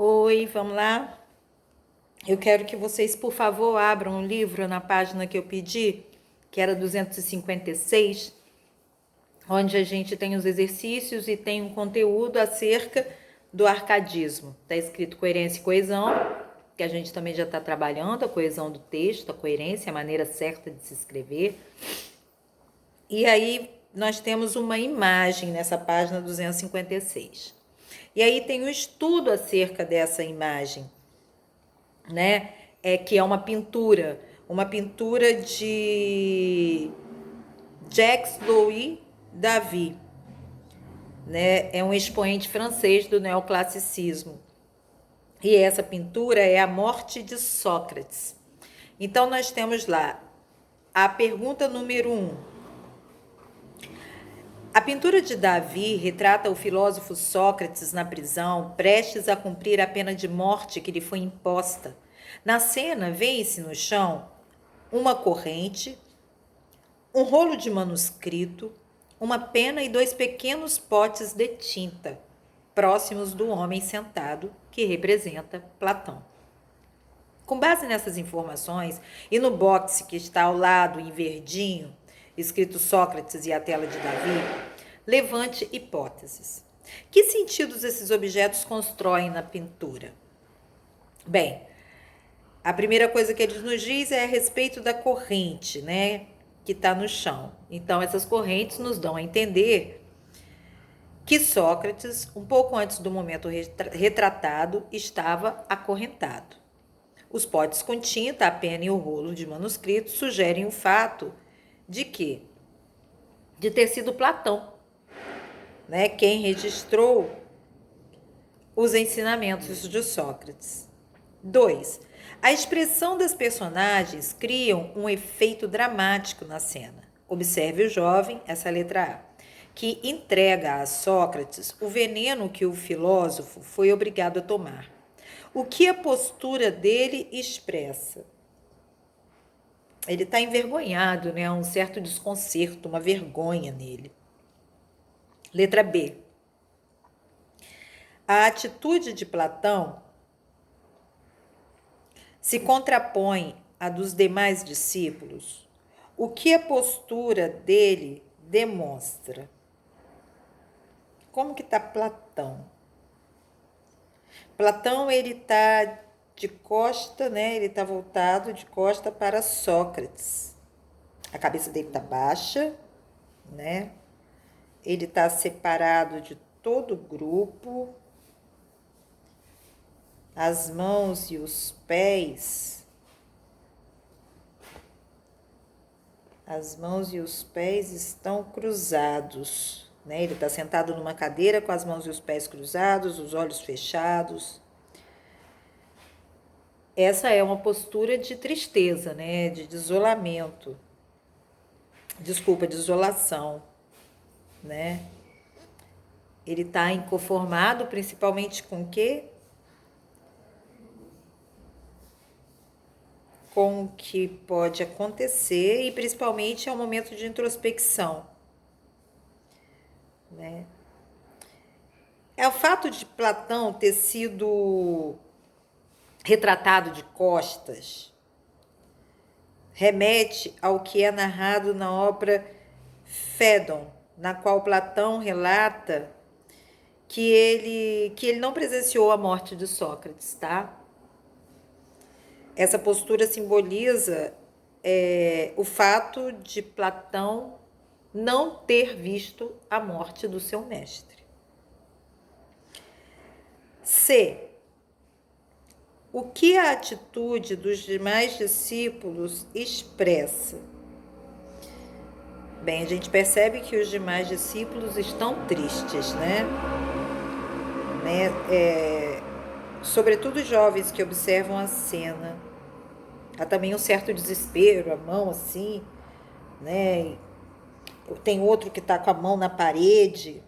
Oi, vamos lá? Eu quero que vocês, por favor, abram o livro na página que eu pedi, que era 256, onde a gente tem os exercícios e tem um conteúdo acerca do arcadismo. Está escrito coerência e coesão, que a gente também já está trabalhando, a coesão do texto, a coerência, a maneira certa de se escrever. E aí nós temos uma imagem nessa página 256. E aí tem um estudo acerca dessa imagem, né? Que é uma pintura de Jacques-Louis David, né? É um expoente francês do neoclassicismo. E essa pintura é a Morte de Sócrates. Então nós temos lá a pergunta número 1. A pintura de Davi retrata o filósofo Sócrates na prisão, prestes a cumprir a pena de morte que lhe foi imposta. Na cena, vê-se no chão uma corrente, um rolo de manuscrito, uma pena e 2 pequenos potes de tinta, próximos do homem sentado, que representa Platão. Com base nessas informações, e no boxe que está ao lado, em verdinho, escrito Sócrates e a tela de Davi, levante hipóteses. Que sentidos esses objetos constroem na pintura? Bem, a primeira coisa que ele nos diz é a respeito da corrente, né, que está no chão. Então, essas correntes nos dão a entender que Sócrates, um pouco antes do momento retratado, estava acorrentado. Os potes com tinta, a pena e o rolo de manuscrito sugerem o fato de que? De ter sido Platão, né, quem registrou os ensinamentos de Sócrates. 2. A expressão das personagens criam um efeito dramático na cena. Observe o jovem, essa letra A, que entrega a Sócrates o veneno que o filósofo foi obrigado a tomar. O que a postura dele expressa? Ele está envergonhado, né? Há um certo desconcerto, uma vergonha nele. Letra B. A atitude de Platão se contrapõe à dos demais discípulos. O que a postura dele demonstra? Como que está Platão? Platão, ele está de costa, né? Ele está voltado de costa para Sócrates. A cabeça dele está baixa, né? Ele está separado de todo o grupo. As mãos e os pés estão cruzados, né? Ele está sentado numa cadeira com as mãos e os pés cruzados, os olhos fechados. Essa é uma postura de tristeza, né? De isolamento. Desculpa, de isolação, né? Ele está inconformado, principalmente com o quê? Com o que pode acontecer e principalmente é um momento de introspecção, né? É o fato de Platão ter sido retratado de costas remete ao que é narrado na obra Fédon, na qual Platão relata que ele não presenciou a morte de Sócrates, tá? Essa postura simboliza o fato de Platão não ter visto a morte do seu mestre. C. O que a atitude dos demais discípulos expressa? Bem, a gente percebe que os demais discípulos estão tristes, né? Sobretudo os jovens que observam a cena. Há também um certo desespero, a mão assim, né? Tem outro que está com a mão na parede,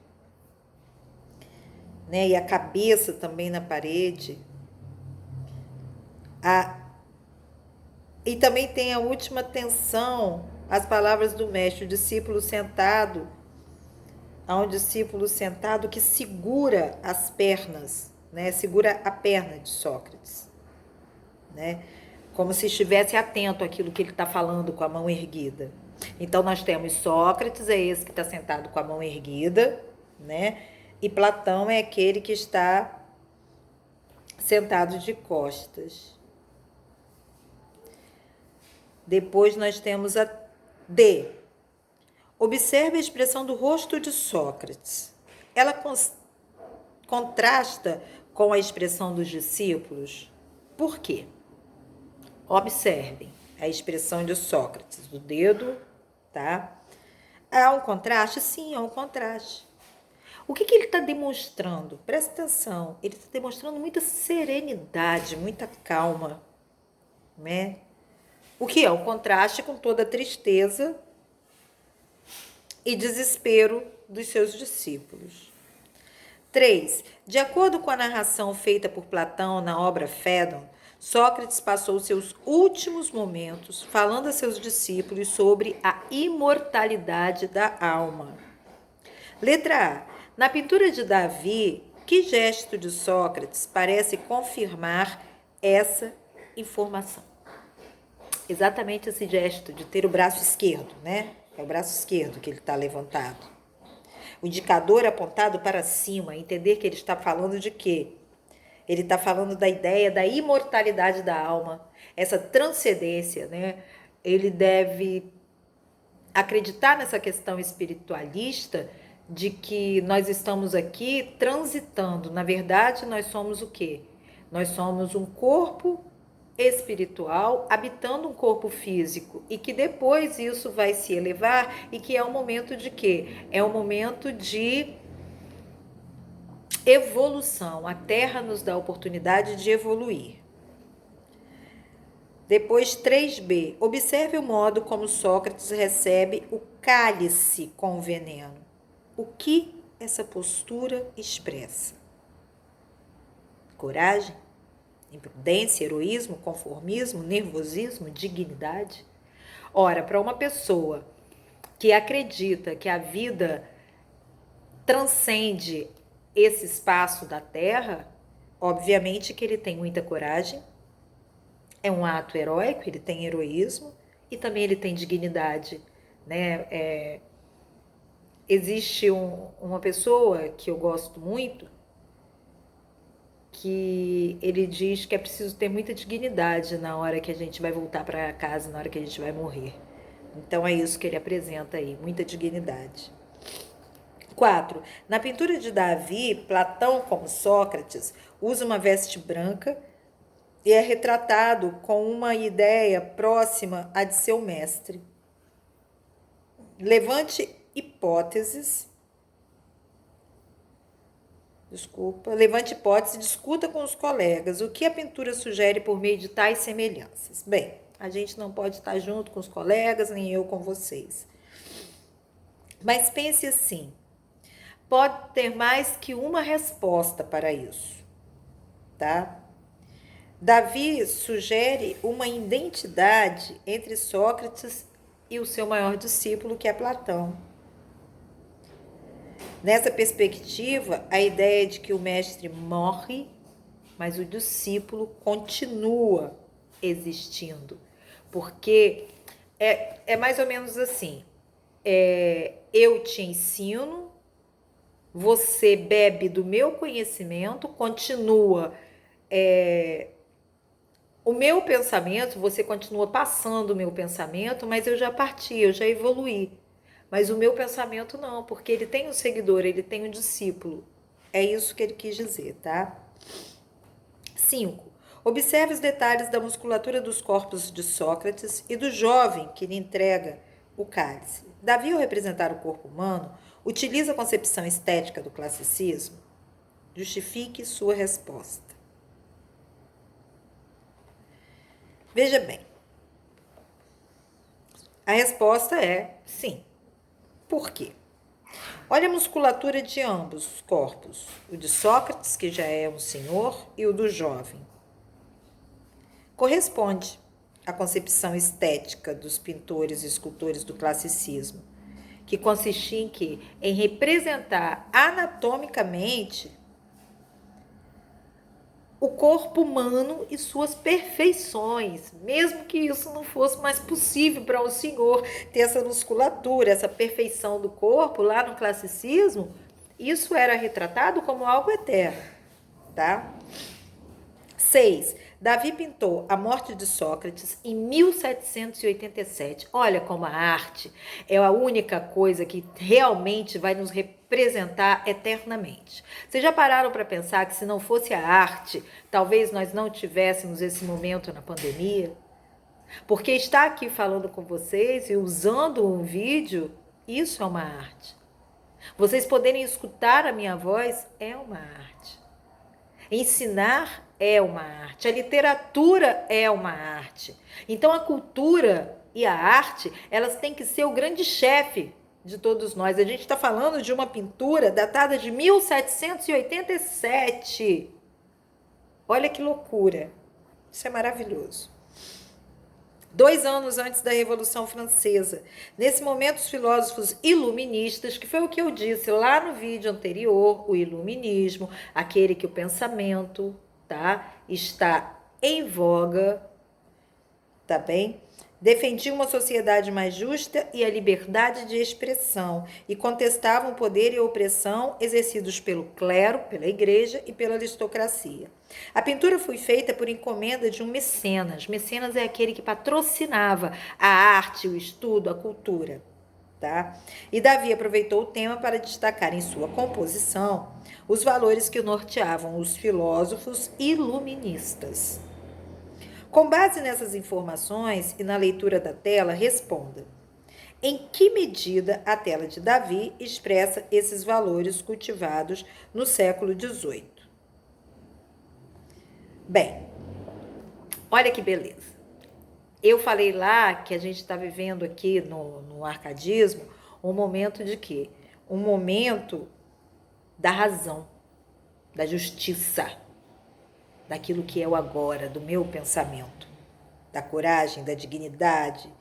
né? E a cabeça também na parede. E também tem a última tensão, as palavras do mestre, o discípulo sentado, há um discípulo sentado que segura as pernas né? Segura a perna de Sócrates, né? Como se estivesse atento àquilo que ele está falando com a mão erguida. Então, nós temos Sócrates, é esse que está sentado com a mão erguida, né? E Platão é aquele que está sentado de costas. Depois nós temos a D. Observe a expressão do rosto de Sócrates. Ela contrasta com a expressão dos discípulos. Por quê? Observem a expressão de Sócrates, do dedo, tá? Há um contraste? Sim, há um contraste. O que ele está demonstrando? Presta atenção, ele está demonstrando muita serenidade, muita calma, né? O que é um contraste com toda a tristeza e desespero dos seus discípulos. 3. De acordo com a narração feita por Platão na obra Fédon, Sócrates passou seus últimos momentos falando a seus discípulos sobre a imortalidade da alma. Letra A. Na pintura de Davi, que gesto de Sócrates parece confirmar essa informação? Exatamente esse gesto de ter o braço esquerdo, né? É o braço esquerdo que ele está levantado. O indicador apontado para cima, entender que ele está falando de quê? Ele está falando da ideia da imortalidade da alma, essa transcendência, né? Ele deve acreditar nessa questão espiritualista de que nós estamos aqui transitando. Na verdade, nós somos o quê? Nós somos um corpo espiritual habitando um corpo físico e que depois isso vai se elevar e que é um momento de quê? É um momento de evolução. A Terra nos dá a oportunidade de evoluir. Depois, 3b. Observe o modo como Sócrates recebe o cálice com veneno. O que essa postura expressa? Coragem? Imprudência, heroísmo, conformismo, nervosismo, dignidade? Ora, para uma pessoa que acredita que a vida transcende esse espaço da Terra, obviamente que ele tem muita coragem, é um ato heróico, ele tem heroísmo e também ele tem dignidade, né? Existe uma pessoa que eu gosto muito, que ele diz que é preciso ter muita dignidade na hora que a gente vai voltar para casa, na hora que a gente vai morrer. Então é isso que ele apresenta aí, muita dignidade. 4. Na pintura de Davi, Platão, como Sócrates, usa uma veste branca e é retratado com uma ideia próxima à de seu mestre. Levante hipóteses e discuta com os colegas o que a pintura sugere por meio de tais semelhanças. Bem, a gente não pode estar junto com os colegas, nem eu com vocês. Mas pense assim, pode ter mais que uma resposta para isso, tá? Davi sugere uma identidade entre Sócrates e o seu maior discípulo, que é Platão. Nessa perspectiva, a ideia de que o mestre morre, mas o discípulo continua existindo. Porque é mais ou menos assim, eu te ensino, você bebe do meu conhecimento, continua o meu pensamento, você continua passando o meu pensamento, mas eu já parti, eu já evoluí. Mas o meu pensamento não, porque ele tem um seguidor, ele tem um discípulo. É isso que ele quis dizer, tá? 5. Observe os detalhes da musculatura dos corpos de Sócrates e do jovem que lhe entrega o cálice. Davi, ao representar o corpo humano, utiliza a concepção estética do classicismo? Justifique sua resposta. Veja bem, a resposta é sim. Por quê? Olha a musculatura de ambos os corpos, o de Sócrates, que já é um senhor, e o do jovem. Corresponde à concepção estética dos pintores e escultores do classicismo, que consistia em quê? Em representar anatomicamente o corpo humano e suas perfeições, mesmo que isso não fosse mais possível para o senhor ter essa musculatura, essa perfeição do corpo lá no classicismo, isso era retratado como algo eterno, tá? 6. Davi pintou a morte de Sócrates em 1787. Olha como a arte é a única coisa que realmente vai nos representar eternamente. Vocês já pararam para pensar que se não fosse a arte, talvez nós não tivéssemos esse momento na pandemia? Porque estar aqui falando com vocês e usando um vídeo, isso é uma arte. Vocês poderem escutar a minha voz é uma arte. Ensinar é uma arte, a literatura é uma arte. Então a cultura e a arte, elas têm que ser o grande chefe de todos nós. A gente está falando de uma pintura datada de 1787. Olha que loucura. Isso é maravilhoso. 2 anos antes da Revolução Francesa. Nesse momento, os filósofos iluministas, que foi o que eu disse lá no vídeo anterior, o iluminismo, aquele que o pensamento, tá, está em voga, tá bem? Defendiam uma sociedade mais justa e a liberdade de expressão e contestavam o poder e a opressão exercidos pelo clero, pela igreja e pela aristocracia. A pintura foi feita por encomenda de um mecenas. Mecenas é aquele que patrocinava a arte, o estudo, a cultura, tá? E Davi aproveitou o tema para destacar em sua composição os valores que norteavam os filósofos iluministas. Com base nessas informações e na leitura da tela, responda: em que medida a tela de Davi expressa esses valores cultivados no século XVIII? Bem, olha que beleza. Eu falei lá que a gente está vivendo aqui no arcadismo um momento de quê? Um momento da razão, da justiça, daquilo que é o agora, do meu pensamento, da coragem, da dignidade,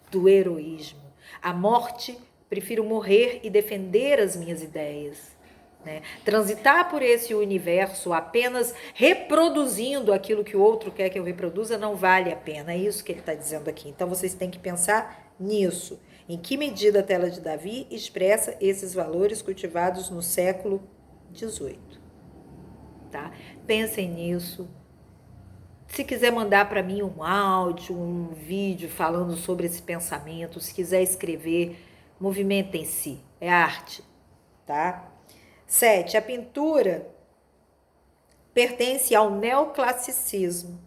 do heroísmo. A morte, prefiro morrer e defender as minhas ideias. Né? Transitar por esse universo apenas reproduzindo aquilo que o outro quer que eu reproduza não vale a pena. É isso que ele está dizendo aqui. Então vocês têm que pensar nisso. Em que medida a tela de Davi expressa esses valores cultivados no século XVIII? Tá? Pensem nisso. Se quiser mandar para mim um áudio, um vídeo falando sobre esse pensamento, se quiser escrever, movimentem-se, é arte, tá? 7. A pintura pertence ao neoclassicismo,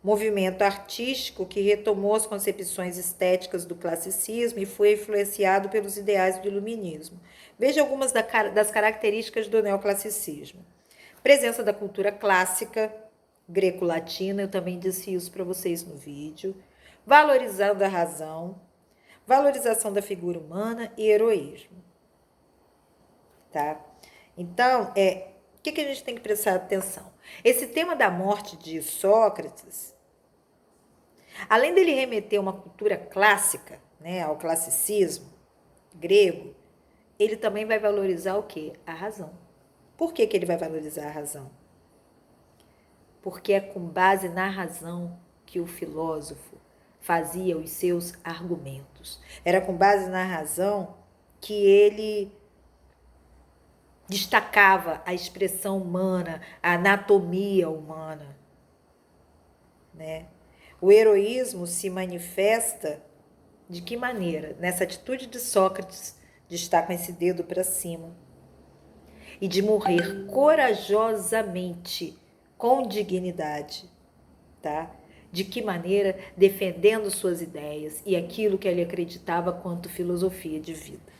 movimento artístico que retomou as concepções estéticas do classicismo e foi influenciado pelos ideais do iluminismo. Veja algumas das características do neoclassicismo. Presença da cultura clássica, greco-latina, eu também disse isso para vocês no vídeo. Valorizando a razão, valorização da figura humana e heroísmo. Tá? Então, o que a gente tem que prestar atenção? Esse tema da morte de Sócrates, além dele remeter a uma cultura clássica, né, ao classicismo grego, ele também vai valorizar o quê? A razão. Por que ele vai valorizar a razão? Porque é com base na razão que o filósofo fazia os seus argumentos. Era com base na razão que ele destacava a expressão humana, a anatomia humana, né? O heroísmo se manifesta de que maneira? Nessa atitude de Sócrates de estar com esse dedo para cima e de morrer corajosamente, com dignidade, tá? De que maneira? Defendendo suas ideias e aquilo que ele acreditava quanto filosofia de vida.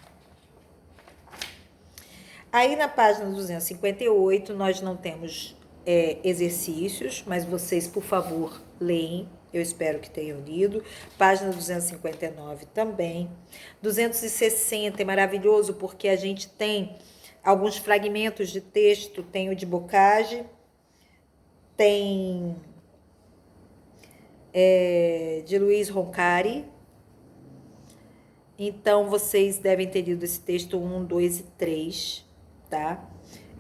Aí na página 258 nós não temos exercícios, mas vocês, por favor, leem. Eu espero que tenham lido. Página 259 também. 260 é maravilhoso porque a gente tem alguns fragmentos de texto. Tem o de Bocage, tem de Luiz Roncari. Então, vocês devem ter lido esse texto 1, 2 e 3, tá?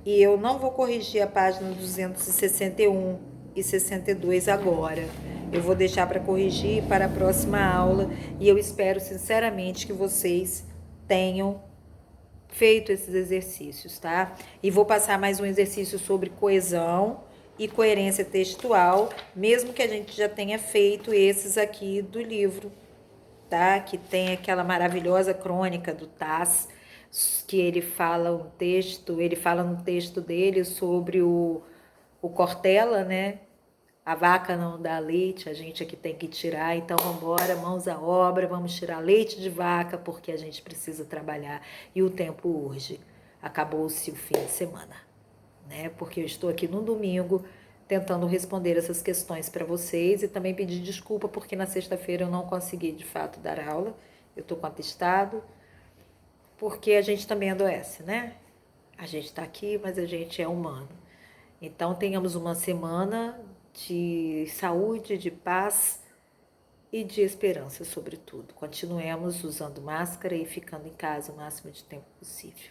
E eu não vou corrigir a página 261 e 62 agora. Eu vou deixar para corrigir para a próxima aula e eu espero sinceramente que vocês tenham feito esses exercícios, tá? E vou passar mais um exercício sobre coesão e coerência textual, mesmo que a gente já tenha feito esses aqui do livro, tá? Que tem aquela maravilhosa crônica do Tass, que ele fala no texto dele sobre o Cortella, né? A vaca não dá leite, a gente aqui tem que tirar, então vamos embora, mãos à obra, vamos tirar leite de vaca, porque a gente precisa trabalhar e o tempo urge. Acabou-se o fim de semana, né? Porque eu estou aqui no domingo tentando responder essas questões para vocês e também pedir desculpa porque na sexta-feira eu não consegui de fato dar aula, eu estou com atestado, porque a gente também adoece, né? A gente está aqui, mas a gente é humano. Então, tenhamos uma semana de saúde, de paz e de esperança, sobretudo. Continuemos usando máscara e ficando em casa o máximo de tempo possível.